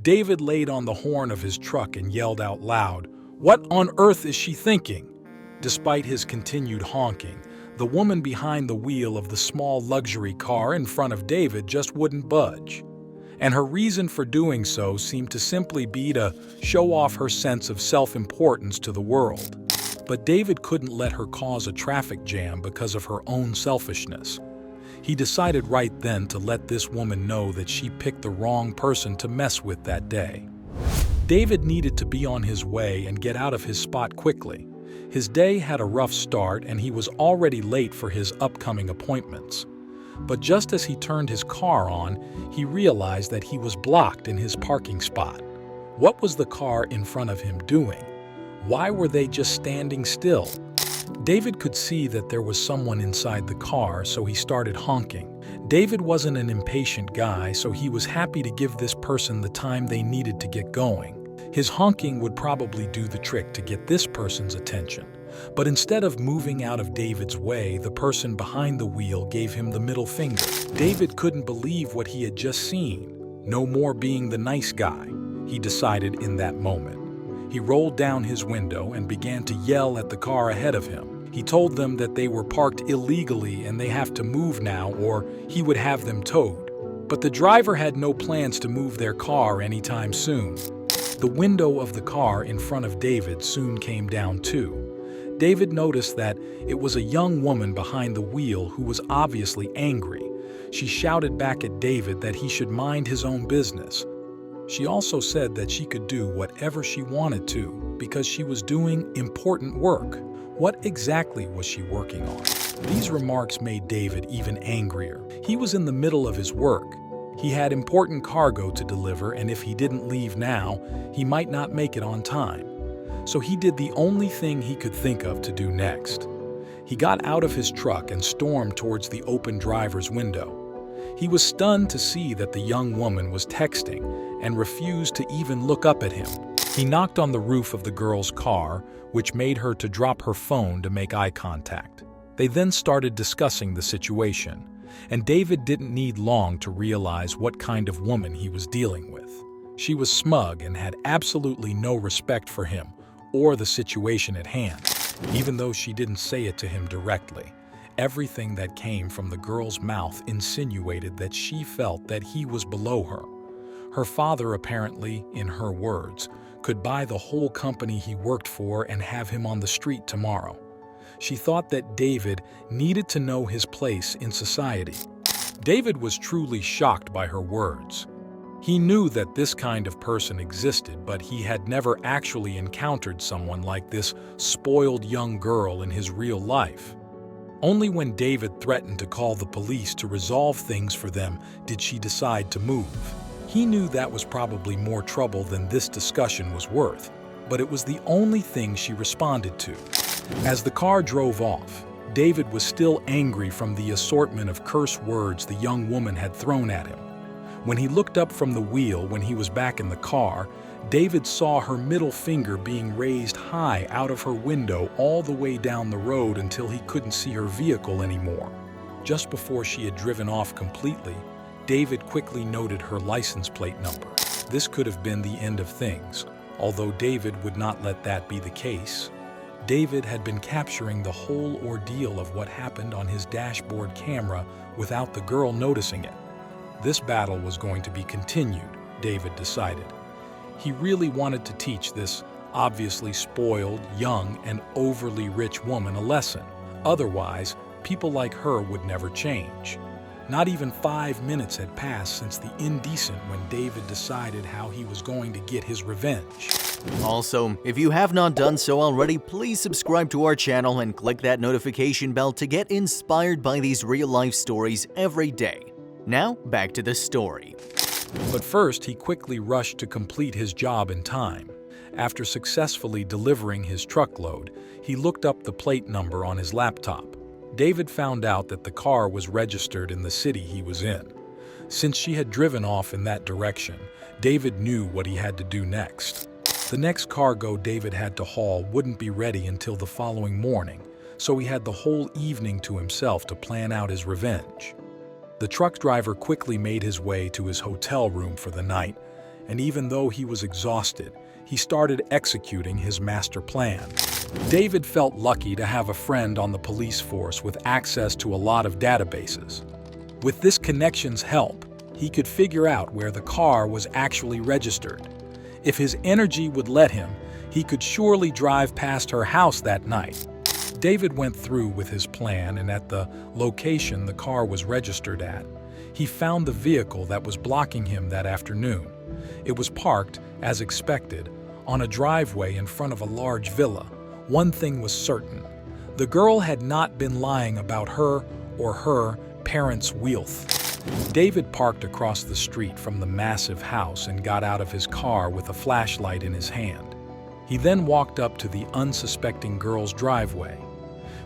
David laid on the horn of his truck and yelled out loud, "What on earth is she thinking?" Despite his continued honking, the woman behind the wheel of the small luxury car in front of David just wouldn't budge. And her reason for doing so seemed to simply be to show off her sense of self-importance to the world. But David couldn't let her cause a traffic jam because of her own selfishness. He decided right then to let this woman know that she picked the wrong person to mess with that day. David needed to be on his way and get out of his spot quickly. His day had a rough start and he was already late for his upcoming appointments. But just as he turned his car on, he realized that he was blocked in his parking spot. What was the car in front of him doing? Why were they just standing still? David could see that there was someone inside the car, so he started honking. David wasn't an impatient guy, so he was happy to give this person the time they needed to get going. His honking would probably do the trick to get this person's attention. But instead of moving out of David's way, the person behind the wheel gave him the middle finger. David couldn't believe what he had just seen. No more being the nice guy, he decided in that moment. He rolled down his window and began to yell at the car ahead of him. He told them that they were parked illegally and they have to move now or he would have them towed. But the driver had no plans to move their car anytime soon. The window of the car in front of David soon came down too. David noticed that it was a young woman behind the wheel who was obviously angry. She shouted back at David that he should mind his own business. She also said that she could do whatever she wanted to because she was doing important work. What exactly was she working on? These remarks made David even angrier. He was in the middle of his work. He had important cargo to deliver, and if he didn't leave now, he might not make it on time. So he did the only thing he could think of to do next. He got out of his truck and stormed towards the open driver's window. He was stunned to see that the young woman was texting and refused to even look up at him. He knocked on the roof of the girl's car, which made her to drop her phone to make eye contact. They then started discussing the situation, and David didn't need long to realize what kind of woman he was dealing with. She was smug and had absolutely no respect for him or the situation at hand. Even though she didn't say it to him directly, everything that came from the girl's mouth insinuated that she felt that he was below her. Her father apparently, in her words, could buy the whole company he worked for and have him on the street tomorrow. She thought that David needed to know his place in society. David was truly shocked by her words. He knew that this kind of person existed, but he had never actually encountered someone like this spoiled young girl in his real life. Only when David threatened to call the police to resolve things for them did she decide to move. He knew that was probably more trouble than this discussion was worth, but it was the only thing she responded to. As the car drove off, David was still angry from the assortment of curse words the young woman had thrown at him. When he looked up from the wheel when he was back in the car, David saw her middle finger being raised high out of her window all the way down the road until he couldn't see her vehicle anymore. Just before she had driven off completely, David quickly noted her license plate number. This could have been the end of things, although David would not let that be the case. David had been capturing the whole ordeal of what happened on his dashboard camera without the girl noticing it. This battle was going to be continued, David decided. He really wanted to teach this obviously spoiled, young, and overly rich woman a lesson. Otherwise, people like her would never change. Not even 5 minutes had passed since the indecent when David decided how he was going to get his revenge. Also, if you have not done so already, please subscribe to our channel and click that notification bell to get inspired by these real-life stories every day. Now, back to the story. But first, he quickly rushed to complete his job in time. After successfully delivering his truckload, he looked up the plate number on his laptop. David found out that the car was registered in the city he was in. Since she had driven off in that direction, David knew what he had to do next. The next cargo David had to haul wouldn't be ready until the following morning, so he had the whole evening to himself to plan out his revenge. The truck driver quickly made his way to his hotel room for the night, and even though he was exhausted, he started executing his master plan. David felt lucky to have a friend on the police force with access to a lot of databases. With this connection's help, he could figure out where the car was actually registered. If his energy would let him, he could surely drive past her house that night. David went through with his plan, and at the location the car was registered at, he found the vehicle that was blocking him that afternoon. It was parked, as expected, on a driveway in front of a large villa. One thing was certain: the girl had not been lying about her or her parents' wealth. David parked across the street from the massive house and got out of his car with a flashlight in his hand. He then walked up to the unsuspecting girl's driveway.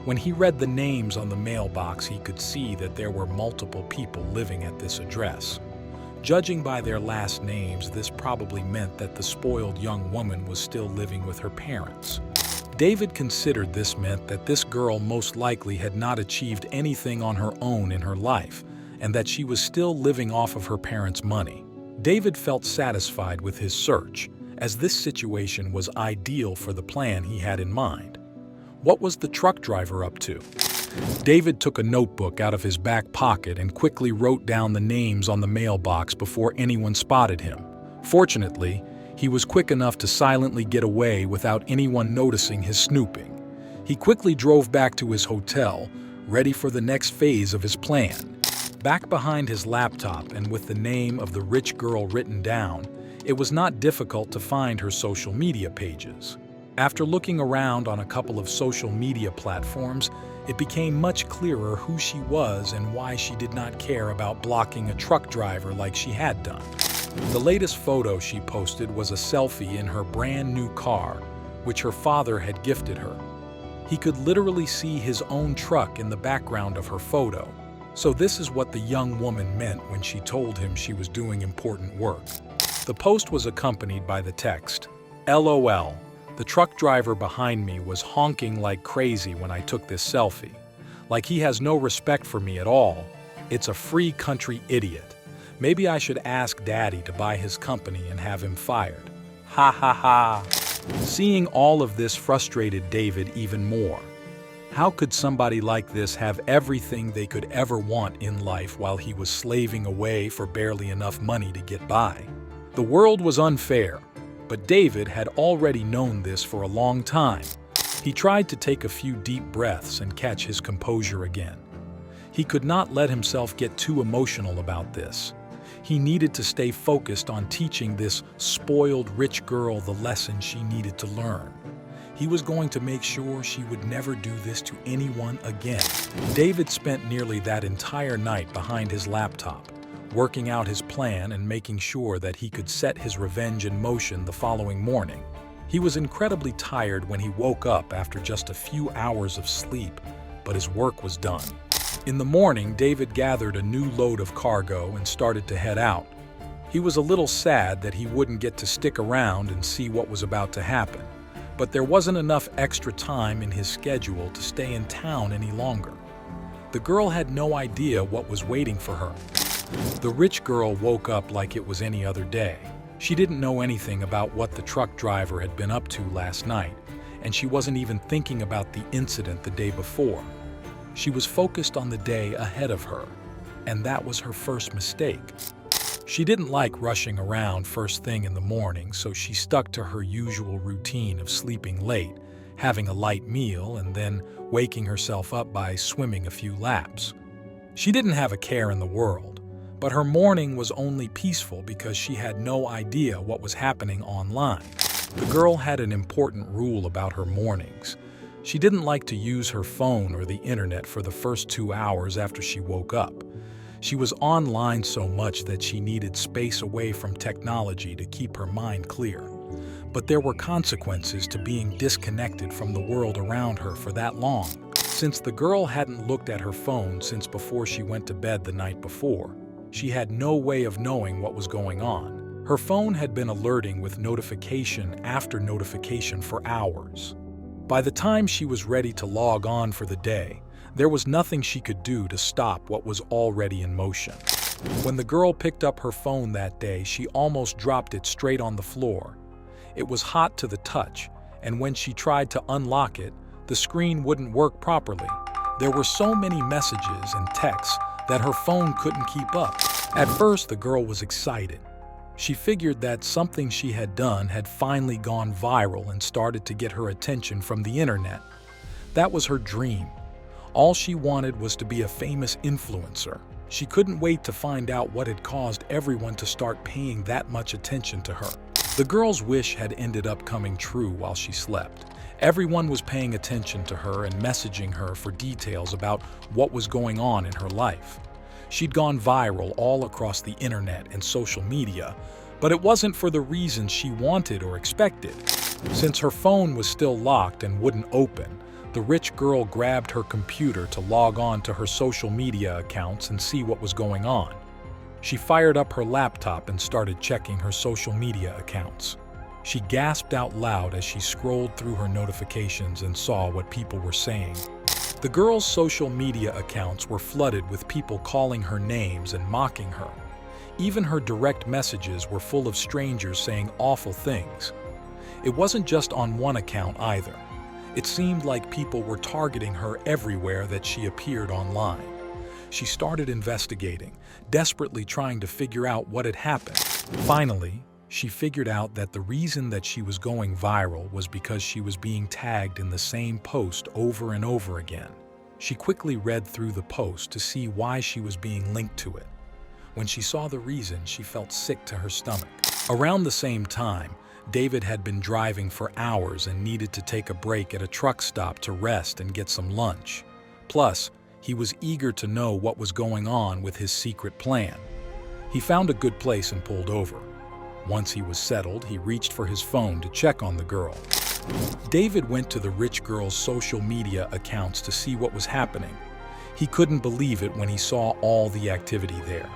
When he read the names on the mailbox, he could see that there were multiple people living at this address. Judging by their last names, this probably meant that the spoiled young woman was still living with her parents. David considered this meant that this girl most likely had not achieved anything on her own in her life, and that she was still living off of her parents' money. David felt satisfied with his search, as this situation was ideal for the plan he had in mind. What was the truck driver up to? David took a notebook out of his back pocket and quickly wrote down the names on the mailbox before anyone spotted him. Fortunately, he was quick enough to silently get away without anyone noticing his snooping. He quickly drove back to his hotel, ready for the next phase of his plan. Back behind his laptop and with the name of the rich girl written down, it was not difficult to find her social media pages. After looking around on a couple of social media platforms, it became much clearer who she was and why she did not care about blocking a truck driver like she had done. The latest photo she posted was a selfie in her brand new car, which her father had gifted her. He could literally see his own truck in the background of her photo. So this is what the young woman meant when she told him she was doing important work. The post was accompanied by the text, "LOL. The truck driver behind me was honking like crazy when I took this selfie. Like he has no respect for me at all. It's a free country idiot. Maybe I should ask Daddy to buy his company and have him fired. Ha ha ha." Seeing all of this frustrated David even more. How could somebody like this have everything they could ever want in life while he was slaving away for barely enough money to get by? The world was unfair, but David had already known this for a long time. He tried to take a few deep breaths and catch his composure again. He could not let himself get too emotional about this. He needed to stay focused on teaching this spoiled rich girl the lesson she needed to learn. He was going to make sure she would never do this to anyone again. David spent nearly that entire night behind his laptop, working out his plan and making sure that he could set his revenge in motion the following morning. He was incredibly tired when he woke up after just a few hours of sleep, but his work was done. In the morning, David gathered a new load of cargo and started to head out. He was a little sad that he wouldn't get to stick around and see what was about to happen, but there wasn't enough extra time in his schedule to stay in town any longer. The girl had no idea what was waiting for her. The rich girl woke up like it was any other day. She didn't know anything about what the truck driver had been up to last night, and she wasn't even thinking about the incident the day before. She was focused on the day ahead of her, and that was her first mistake. She didn't like rushing around first thing in the morning, so she stuck to her usual routine of sleeping late, having a light meal, and then waking herself up by swimming a few laps. She didn't have a care in the world, but her morning was only peaceful because she had no idea what was happening online. The girl had an important rule about her mornings. She didn't like to use her phone or the internet for the first 2 hours after she woke up. She was online so much that she needed space away from technology to keep her mind clear. But there were consequences to being disconnected from the world around her for that long. Since the girl hadn't looked at her phone since before she went to bed the night before, she had no way of knowing what was going on. Her phone had been alerting with notification after notification for hours. By the time she was ready to log on for the day, there was nothing she could do to stop what was already in motion. When the girl picked up her phone that day, she almost dropped it straight on the floor. It was hot to the touch, and when she tried to unlock it, the screen wouldn't work properly. There were so many messages and texts that her phone couldn't keep up. At first, the girl was excited. She figured that something she had done had finally gone viral and started to get her attention from the internet. That was her dream. All she wanted was to be a famous influencer. She couldn't wait to find out what had caused everyone to start paying that much attention to her. The girl's wish had ended up coming true while she slept. Everyone was paying attention to her and messaging her for details about what was going on in her life. She'd gone viral all across the internet and social media, but it wasn't for the reasons she wanted or expected. Since her phone was still locked and wouldn't open, the rich girl grabbed her computer to log on to her social media accounts and see what was going on. She fired up her laptop and started checking her social media accounts. She gasped out loud as she scrolled through her notifications and saw what people were saying. The girl's social media accounts were flooded with people calling her names and mocking her. Even her direct messages were full of strangers saying awful things. It wasn't just on one account either. It seemed like people were targeting her everywhere that she appeared online. She started investigating, desperately trying to figure out what had happened. Finally, she figured out that the reason that she was going viral was because she was being tagged in the same post over and over again. She quickly read through the post to see why she was being linked to it. When she saw the reason, she felt sick to her stomach. Around the same time, David had been driving for hours and needed to take a break at a truck stop to rest and get some lunch. Plus, he was eager to know what was going on with his secret plan. He found a good place and pulled over. Once he was settled, he reached for his phone to check on the girl. David went to the rich girl's social media accounts to see what was happening. He couldn't believe it when he saw all the activity there.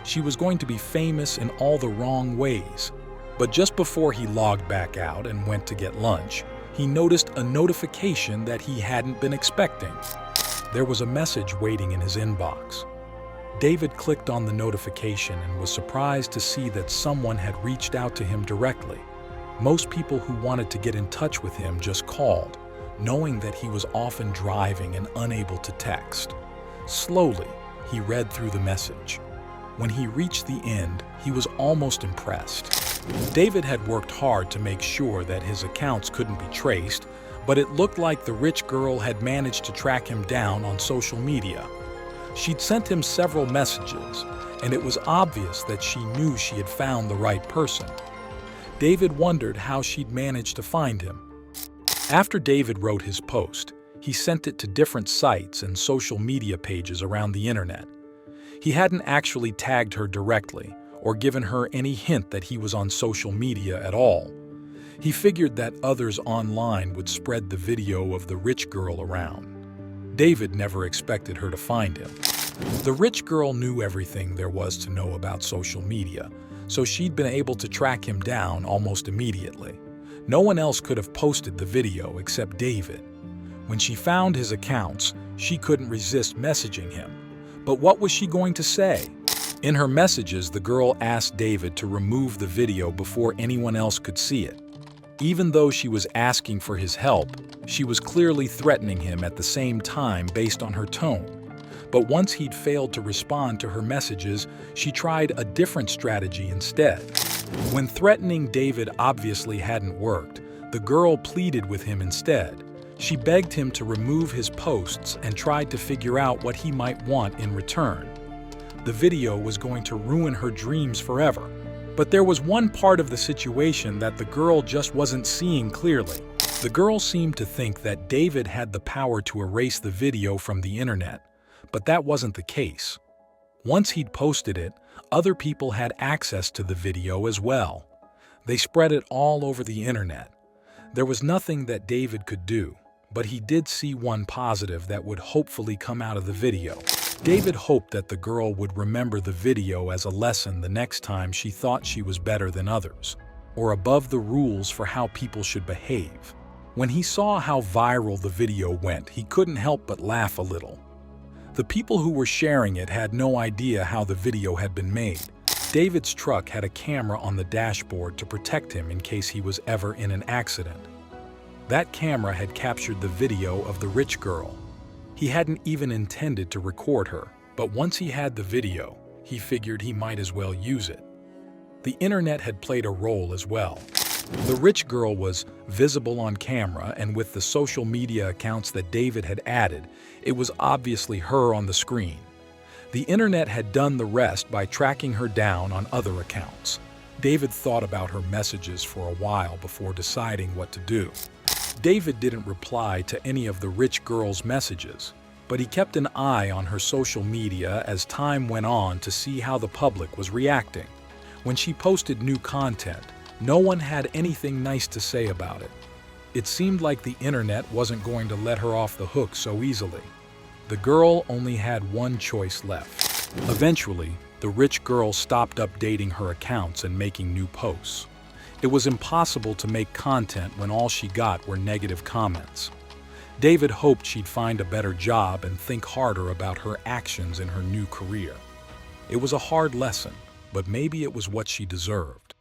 She was going to be famous in all the wrong ways. But just before he logged back out and went to get lunch, he noticed a notification that he hadn't been expecting. There was a message waiting in his inbox. David clicked on the notification and was surprised to see that someone had reached out to him directly. Most people who wanted to get in touch with him just called, knowing that he was often driving and unable to text. Slowly, he read through the message. When he reached the end, he was almost impressed. David had worked hard to make sure that his accounts couldn't be traced, but it looked like the rich girl had managed to track him down on social media. She'd sent him several messages, and it was obvious that she knew she had found the right person. David wondered how she'd managed to find him. After David wrote his post, he sent it to different sites and social media pages around the internet. He hadn't actually tagged her directly or given her any hint that he was on social media at all. He figured that others online would spread the video of the rich girl around. David never expected her to find him. The rich girl knew everything there was to know about social media, so she'd been able to track him down almost immediately. No one else could have posted the video except David. When she found his accounts, she couldn't resist messaging him. But what was she going to say? In her messages, the girl asked David to remove the video before anyone else could see it. Even though she was asking for his help, she was clearly threatening him at the same time based on her tone. But once he'd failed to respond to her messages, she tried a different strategy instead. When threatening David obviously hadn't worked, the girl pleaded with him instead. She begged him to remove his posts and tried to figure out what he might want in return. The video was going to ruin her dreams forever. But there was one part of the situation that the girl just wasn't seeing clearly. The girl seemed to think that David had the power to erase the video from the internet, but that wasn't the case. Once he'd posted it, other people had access to the video as well. They spread it all over the internet. There was nothing that David could do, but he did see one positive that would hopefully come out of the video. David hoped that the girl would remember the video as a lesson the next time she thought she was better than others, or above the rules for how people should behave. When he saw how viral the video went, he couldn't help but laugh a little. The people who were sharing it had no idea how the video had been made. David's truck had a camera on the dashboard to protect him in case he was ever in an accident. That camera had captured the video of the rich girl. He hadn't even intended to record her, but once he had the video, he figured he might as well use it. The internet had played a role as well. The rich girl was visible on camera, and with the social media accounts that David had added, it was obviously her on the screen. The internet had done the rest by tracking her down on other accounts. David thought about her messages for a while before deciding what to do. David didn't reply to any of the rich girl's messages, but he kept an eye on her social media as time went on to see how the public was reacting. When she posted new content, no one had anything nice to say about it. It seemed like the internet wasn't going to let her off the hook so easily. The girl only had one choice left. Eventually, the rich girl stopped updating her accounts and making new posts. It was impossible to make content when all she got were negative comments. David hoped she'd find a better job and think harder about her actions in her new career. It was a hard lesson, but maybe it was what she deserved.